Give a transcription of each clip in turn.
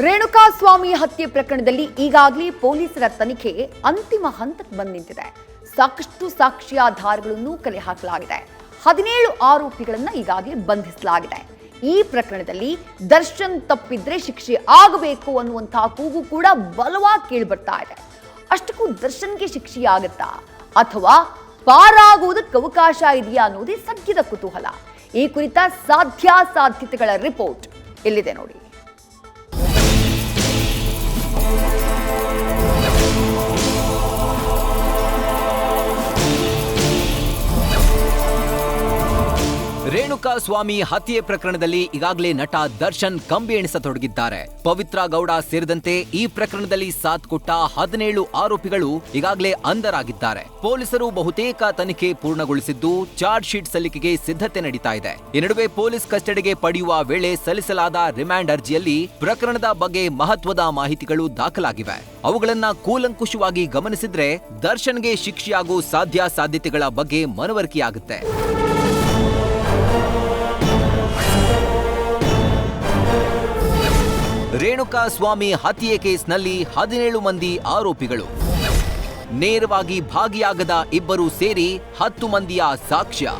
ರೇಣುಕಾಸ್ವಾಮಿ ಹತ್ಯೆ ಪ್ರಕರಣದಲ್ಲಿ ಈಗಾಗಲೇ ಪೊಲೀಸರ ತನಿಖೆ ಅಂತಿಮ ಹಂತಕ್ಕೆ ಬಂದು ನಿಂತಿದೆ. ಸಾಕಷ್ಟು ಸಾಕ್ಷ್ಯಾಧಾರಗಳನ್ನು ಕಲೆ ಹಾಕಲಾಗಿದೆ. 17 ಆರೋಪಿಗಳನ್ನು ಈಗಾಗಲೇ ಬಂಧಿಸಲಾಗಿದೆ. ಈ ಪ್ರಕರಣದಲ್ಲಿ ದರ್ಶನ್ ತಪ್ಪಿದ್ರೆ ಶಿಕ್ಷೆ ಆಗಬೇಕು ಅನ್ನುವಂತಹ ಕೂಗು ಕೂಡ ಬಲವಾಗಿ ಕೇಳಿಬರ್ತಾ ಇದೆ. ಅಷ್ಟಕ್ಕೂ ದರ್ಶನ್ಗೆ ಶಿಕ್ಷೆ ಆಗುತ್ತಾ ಅಥವಾ ಪಾರಾಗುವುದಕ್ಕೆ ಅವಕಾಶ ಇದೆಯಾ ಅನ್ನೋದೇ ಸದ್ಯದ ಕುತೂಹಲ. ಈ ಕುರಿತ ಸಾಧ್ಯತೆಗಳ ರಿಪೋರ್ಟ್ ಇಲ್ಲಿದೆ ನೋಡಿ. ರೇಣುಕಾಸ್ವಾಮಿ ಹತ್ಯೆ ಪ್ರಕರಣದಲ್ಲಿ ಈಗಾಗಲೇ ನಟ ದರ್ಶನ್ ಕಂಬಿ ಎಣಿಸತೊಡಗಿದ್ದಾರೆ. ಪವಿತ್ರ ಗೌಡ ಸೇರಿದಂತೆ ಈ ಪ್ರಕರಣದಲ್ಲಿ ಸಾಥ್ ಕೊಟ್ಟ 17 ಆರೋಪಿಗಳು ಈಗಾಗಲೇ ಅಂಧರಾಗಿದ್ದಾರೆ. ಪೊಲೀಸರು ಬಹುತೇಕ ತನಿಖೆ ಪೂರ್ಣಗೊಳಿಸಿದ್ದು ಚಾರ್ಜ್ ಶೀಟ್ ಸಲ್ಲಿಕೆಗೆ ಸಿದ್ಧತೆ ನಡೀತಾ ಇದೆ. ಈ ನಡುವೆ ಪೊಲೀಸ್ ಕಸ್ಟಡಿಗೆ ಪಡೆಯುವ ವೇಳೆ ಸಲ್ಲಿಸಲಾದ ರಿಮ್ಯಾಂಡ್ ಅರ್ಜಿಯಲ್ಲಿ ಪ್ರಕರಣದ ಬಗ್ಗೆ ಮಹತ್ವದ ಮಾಹಿತಿಗಳು ದಾಖಲಾಗಿವೆ. ಅವುಗಳನ್ನ ಕೂಲಂಕುಷವಾಗಿ ಗಮನಿಸಿದ್ರೆ ದರ್ಶನ್ಗೆ ಶಿಕ್ಷೆಯಾಗುವ ಸಾಧ್ಯತೆಗಳ ಬಗ್ಗೆ ಮನವರಿಕೆಯಾಗುತ್ತೆ. ರೇಣುಕಾಸ್ವಾಮಿ ಹತ್ಯೆ ಕೇಸ್ನಲ್ಲಿ 17 ಮಂದಿ ಆರೋಪಿಗಳು, ನೇರವಾಗಿ ಭಾಗಿಯಾಗದ ಇಬ್ಬರು ಸೇರಿ 10 ಮಂದಿಯ ಸಾಕ್ಷ್ಯ.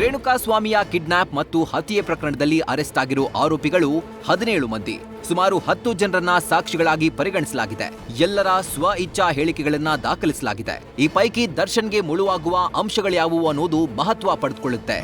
ರೇಣುಕಾಸ್ವಾಮಿಯ ಕಿಡ್ನಾಪ್ ಮತ್ತು ಹತ್ಯೆ ಪ್ರಕರಣದಲ್ಲಿ ಅರೆಸ್ಟ್ ಆಗಿರೋ ಆರೋಪಿಗಳು 17 ಮಂದಿ. ಸುಮಾರು 10 ಜನರನ್ನ ಸಾಕ್ಷಿಗಳಾಗಿ ಪರಿಗಣಿಸಲಾಗಿದೆ. ಎಲ್ಲರ ಸ್ವ ಇಚ್ಛಾ ಹೇಳಿಕೆಗಳನ್ನ ದಾಖಲಿಸಲಾಗಿದೆ. ಈ ಪೈಕಿ ದರ್ಶನ್ಗೆ ಮುಳುವಾಗುವ ಅಂಶಗಳ್ಯಾವುವು ಅನ್ನೋದು ಮಹತ್ವ ಪಡೆದುಕೊಳ್ಳುತ್ತೆ.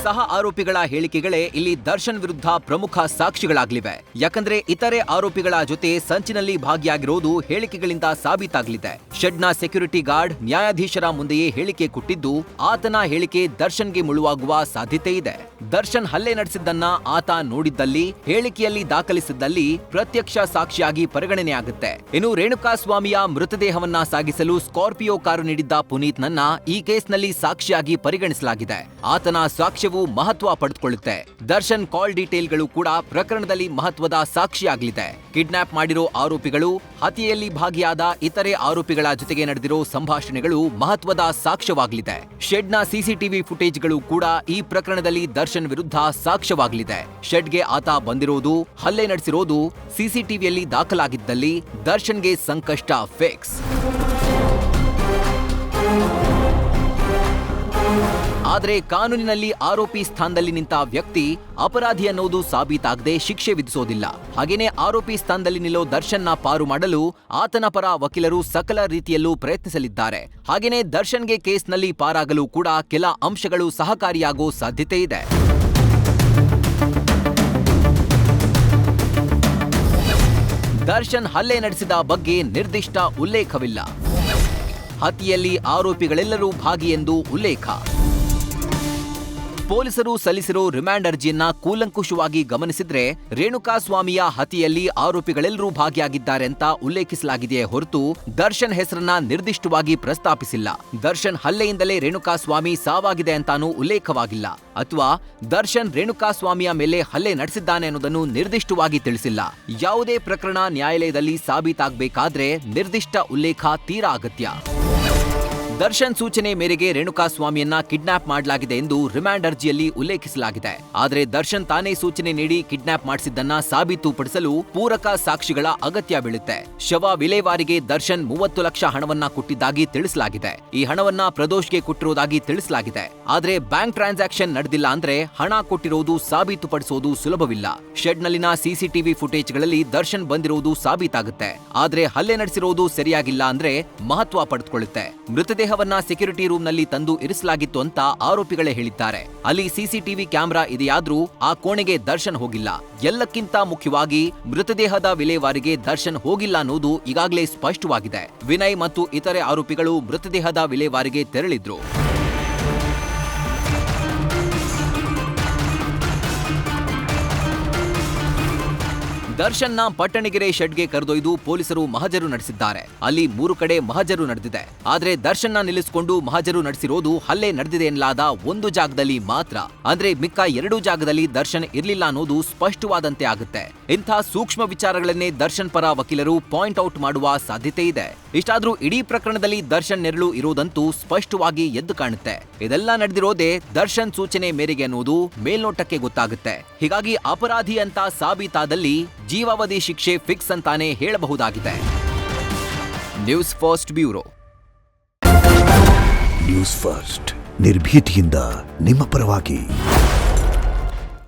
ಸಹ ಆರೋಪಿಗಳ ಹೇಳಿಕೆಗಳೇ ಇಲ್ಲಿ ದರ್ಶನ್ ವಿರುದ್ಧ ಪ್ರಮುಖ ಸಾಕ್ಷಿಗಳಾಗಲಿವೆ. ಯಾಕಂದ್ರೆ ಇತರೆ ಆರೋಪಿಗಳ ಜೊತೆ ಸಂಚಿನಲ್ಲಿ ಭಾಗಿಯಾಗಿರೋದು ಹೇಳಿಕೆಗಳಿಂದ ಸಾಬೀತಾಗಲಿದೆ. ಶೆಡ್ನ ಸೆಕ್ಯೂರಿಟಿ ಗಾರ್ಡ್ ನ್ಯಾಯಾಧೀಶರ ಮುಂದೆಯೇ ಹೇಳಿಕೆ ಕೊಟ್ಟಿದ್ದು ಆತನ ಹೇಳಿಕೆ ದರ್ಶನ್ಗೆ ಮುಳುವಾಗುವ ಸಾಧ್ಯತೆ ಇದೆ. ದರ್ಶನ್ ಹಲ್ಲೆ ನಡೆಸಿದ್ದನ್ನ ಆತ ನೋಡಿದ್ದಲ್ಲಿ, ಹೇಳಿಕೆಯಲ್ಲಿ ದಾಖಲಿಸಿದ್ದಲ್ಲಿ ಪ್ರತ್ಯಕ್ಷ ಸಾಕ್ಷಿಯಾಗಿ ಪರಿಗಣನೆಯಾಗುತ್ತೆ. ಇನ್ನು ರೇಣುಕಾಸ್ವಾಮಿಯ ಮೃತದೇಹವನ್ನ ಸಾಗಿಸಲು ಸ್ಕಾರ್ಪಿಯೋ ಕಾರು ನೀಡಿದ್ದ ಪುನೀತ್ನನ್ನ ಈ ಕೇಸ್ನಲ್ಲಿ ಸಾಕ್ಷಿಯಾಗಿ ಪರಿಗಣಿಸಲಾಗಿದೆ. ಆತನ ಸಾಕ್ಷ್ಯ ಮಹತ್ವ ಪಡೆದುಕೊಳ್ಳುತ್ತೆ. ದರ್ಶನ್ ಕಾಲ್ ಡೀಟೇಲ್ಗಳು ಕೂಡ ಪ್ರಕರಣದಲ್ಲಿ ಮಹತ್ವದ ಸಾಕ್ಷಿಯಾಗಲಿದೆ. ಕಿಡ್ನಾಪ್ ಮಾಡಿರೋ ಆರೋಪಿಗಳು, ಹತ್ಯೆಯಲ್ಲಿ ಭಾಗಿಯಾದ ಇತರೆ ಆರೋಪಿಗಳ ಜೊತೆಗೆ ನಡೆದಿರೋ ಸಂಭಾಷಣೆಗಳು ಮಹತ್ವದ ಸಾಕ್ಷ್ಯವಾಗಲಿದೆ. ಶೆಡ್ನ ಸಿಸಿಟಿವಿ ಫುಟೇಜ್ಗಳು ಕೂಡ ಈ ಪ್ರಕರಣದಲ್ಲಿ ದರ್ಶನ್ ವಿರುದ್ಧ ಸಾಕ್ಷ್ಯವಾಗಲಿದೆ. ಶೆಡ್ಗೆ ಆತ ಬಂದಿರೋದು, ಹಲ್ಲೆ ನಡೆಸಿರೋದು ಸಿಸಿಟಿವಿಯಲ್ಲಿ ದಾಖಲಾಗಿದ್ದಲ್ಲಿ ದರ್ಶನ್ಗೆ ಸಂಕಷ್ಟ ಫಿಕ್ಸ್. ಆದರೆ ಕಾನೂನಿನಲ್ಲಿ ಆರೋಪಿ ಸ್ಥಾನದಲ್ಲಿ ನಿಂತ ವ್ಯಕ್ತಿ ಅಪರಾಧಿ ಅನ್ನೋದು ಸಾಬೀತಾಗದೆ ಶಿಕ್ಷೆ ವಿಧಿಸೋದಿಲ್ಲ. ಹಾಗೇನೆ ಆರೋಪಿ ಸ್ಥಾನದಲ್ಲಿ ನಿಲ್ಲೋ ದರ್ಶನ್ನ ಪಾರು ಮಾಡಲು ಆತನ ಪರ ವಕೀಲರು ಸಕಲ ರೀತಿಯಲ್ಲೂ ಪ್ರಯತ್ನಿಸಲಿದ್ದಾರೆ. ಹಾಗೇನೆ ದರ್ಶನ್ಗೆ ಕೇಸ್ನಲ್ಲಿ ಪಾರಾಗಲು ಕೂಡ ಕೆಲ ಅಂಶಗಳು ಸಹಕಾರಿಯಾಗೋ ಸಾಧ್ಯತೆ ಇದೆ. ದರ್ಶನ್ ಹಲ್ಲೆ ನಡೆಸಿದ ಬಗ್ಗೆ ನಿರ್ದಿಷ್ಟ ಉಲ್ಲೇಖವಿಲ್ಲ. ಹತ್ಯೆಯಲ್ಲಿ ಆರೋಪಿಗಳೆಲ್ಲರೂ ಭಾಗಿ ಎಂದು ಉಲ್ಲೇಖ. ಪೊಲೀಸರು ಸಲ್ಲಿಸಿರೋ ರಿಮ್ಯಾಂಡ್ ಅರ್ಜಿಯನ್ನ ಕೂಲಂಕುಷವಾಗಿ ಗಮನಿಸಿದ್ರೆ ರೇಣುಕಾಸ್ವಾಮಿಯ ಹತ್ಯೆಯಲ್ಲಿ ಆರೋಪಿಗಳೆಲ್ಲರೂ ಭಾಗಿಯಾಗಿದ್ದಾರೆ ಅಂತ ಉಲ್ಲೇಖಿಸಲಾಗಿದೆಯೇ ಹೊರತು ದರ್ಶನ್ ಹೆಸರನ್ನ ನಿರ್ದಿಷ್ಟವಾಗಿ ಪ್ರಸ್ತಾಪಿಸಿಲ್ಲ. ದರ್ಶನ್ ಹಲ್ಲೆಯಿಂದಲೇ ರೇಣುಕಾಸ್ವಾಮಿ ಸಾವಾಗಿದೆ ಅಂತಾನೂ ಉಲ್ಲೇಖವಾಗಿಲ್ಲ. ಅಥವಾ ದರ್ಶನ್ ರೇಣುಕಾಸ್ವಾಮಿಯ ಮೇಲೆ ಹಲ್ಲೆ ನಡೆಸಿದ್ದಾನೆ ಅನ್ನೋದನ್ನು ನಿರ್ದಿಷ್ಟವಾಗಿ ತಿಳಿಸಿಲ್ಲ. ಯಾವುದೇ ಪ್ರಕರಣ ನ್ಯಾಯಾಲಯದಲ್ಲಿ ಸಾಬೀತಾಗಬೇಕಾದ್ರೆ ನಿರ್ದಿಷ್ಟ ಉಲ್ಲೇಖ ತೀರಾ ಅಗತ್ಯ. ದರ್ಶನ್ ಸೂಚನೆ ಮೇರೆಗೆ ರೇಣುಕಾಸ್ವಾಮಿಯನ್ನ ಕಿಡ್ನಾಪ್ ಮಾಡಲಾಗಿದೆ ಎಂದು ರಿಮ್ಯಾಂಡ್ ಅರ್ಜಿಯಲ್ಲಿ ಉಲ್ಲೇಖಿಸಲಾಗಿದೆ. ಆದರೆ ದರ್ಶನ್ ತಾನೇ ಸೂಚನೆ ನೀಡಿ ಕಿಡ್ನಾಪ್ ಮಾಡಿಸಿದ್ದನ್ನ ಸಾಬೀತುಪಡಿಸಲು ಪೂರಕ ಸಾಕ್ಷಿಗಳ ಅಗತ್ಯ ಬೀಳುತ್ತೆ. ಶವ ವಿಲೇವಾರಿಗೆ ದರ್ಶನ್ 30 ಲಕ್ಷ ಹಣವನ್ನ ಕೊಟ್ಟಿದ್ದಾಗಿ ತಿಳಿಸಲಾಗಿದೆ. ಈ ಹಣವನ್ನ ಪ್ರದೋಷ್ಗೆ ಕೊಟ್ಟಿರೋದಾಗಿ ತಿಳಿಸಲಾಗಿದೆ. ಆದ್ರೆ ಬ್ಯಾಂಕ್ ಟ್ರಾನ್ಸಾಕ್ಷನ್ ನಡೆದಿಲ್ಲ ಅಂದ್ರೆ ಹಣ ಕೊಟ್ಟಿರೋದು ಸಾಬೀತುಪಡಿಸೋದು ಸುಲಭವಿಲ್ಲ. ಶೆಡ್ನಲ್ಲಿನ ಸಿಸಿಟಿವಿ ಫುಟೇಜ್ಗಳಲ್ಲಿ ದರ್ಶನ್ ಬಂದಿರೋದು ಸಾಬೀತಾಗುತ್ತೆ. ಆದ್ರೆ ಹಲ್ಲೆ ನಡೆಸಿರೋದು ಸರಿಯಾಗಿಲ್ಲ ಅಂದ್ರೆ ಮಹತ್ವ ಪಡೆದುಕೊಳ್ಳುತ್ತೆ. ಮೃತದೇಹವನ್ನ ಸೆಕ್ಯೂರಿಟಿ ರೂಮ್ನಲ್ಲಿ ತಂದು ಇರಿಸಲಾಗಿತ್ತು ಅಂತ ಆರೋಪಿಗಳೇ ಹೇಳಿದ್ದಾರೆ. ಅಲ್ಲಿ ಸಿಸಿಟಿವಿ ಕ್ಯಾಮೆರಾ ಇದೆಯಾದ್ರೂ ಆ ಕೋಣೆಗೆ ದರ್ಶನ್ ಹೋಗಿಲ್ಲ. ಎಲ್ಲಕ್ಕಿಂತ ಮುಖ್ಯವಾಗಿ ಮೃತದೇಹದ ವಿಲೇವಾರಿಗೆ ದರ್ಶನ್ ಹೋಗಿಲ್ಲ ಅನ್ನೋದು ಈಗಾಗಲೇ ಸ್ಪಷ್ಟವಾಗಿದೆ. ವಿನಯ್ ಮತ್ತು ಇತರೆ ಆರೋಪಿಗಳು ಮೃತದೇಹದ ವಿಲೇವಾರಿಗೆ ತೆರಳಿದ್ರು. ದರ್ಶನ್ನ ಪಟ್ಟಣಗೆರೆ ಶೆಡ್ಗೆ ಕರೆದೊಯ್ದು ಪೊಲೀಸರು ಮಹಜರು ನಡೆಸಿದ್ದಾರೆ. ಅಲ್ಲಿ 3 ಕಡೆ ಮಹಜರು ನಡೆದಿದೆ. ಆದ್ರೆ ದರ್ಶನ್ನ ನಿಲ್ಲಿಸಿಕೊಂಡು ಮಹಜರು ನಡೆಸಿರೋದು ಹಲ್ಲೆ ನಡೆದಿದೆ ಎನ್ನಲಾದ ಒಂದು ಜಾಗದಲ್ಲಿ ಮಾತ್ರ. ಅಂದ್ರೆ ಮಿಕ್ಕ 2 ಜಾಗದಲ್ಲಿ ದರ್ಶನ್ ಇರ್ಲಿಲ್ಲ ಅನ್ನೋದು ಸ್ಪಷ್ಟವಾದಂತೆ ಆಗುತ್ತೆ. ಇಂಥ ಸೂಕ್ಷ್ಮ ವಿಚಾರಗಳನ್ನೇ ದರ್ಶನ್ ಪರ ವಕೀಲರು ಪಾಯಿಂಟ್ ಔಟ್ ಮಾಡುವ ಸಾಧ್ಯತೆ ಇದೆ. ಇಷ್ಟಾದ್ರೂ ಇಡೀ ಪ್ರಕರಣದಲ್ಲಿ ದರ್ಶನ್ ನೆರಳು ಇರೋದಂತೂ ಸ್ಪಷ್ಟವಾಗಿ ಎದ್ದು ಕಾಣುತ್ತೆ. ಇದೆಲ್ಲ ನಡೆದಿರೋದೇ ದರ್ಶನ್ ಸೂಚನೆ ಮೇರೆಗೆ ಅನ್ನೋದು ಮೇಲ್ನೋಟಕ್ಕೆ ಗೊತ್ತಾಗುತ್ತೆ. ಹೀಗಾಗಿ ಅಪರಾಧಿ ಅಂತ ಸಾಬೀತಾದಲ್ಲಿ ಜೀವಾವಧಿ ಶಿಕ್ಷೆ ಫಿಕ್ಸ್ ಅಂತಾನೆ ಹೇಳಬಹುದಾಗಿದೆ. News first bureau. News first ನಿರ್ಭೀತಿಯಿಂದ ನಿಮ್ಮ ಪರವಾಗಿ.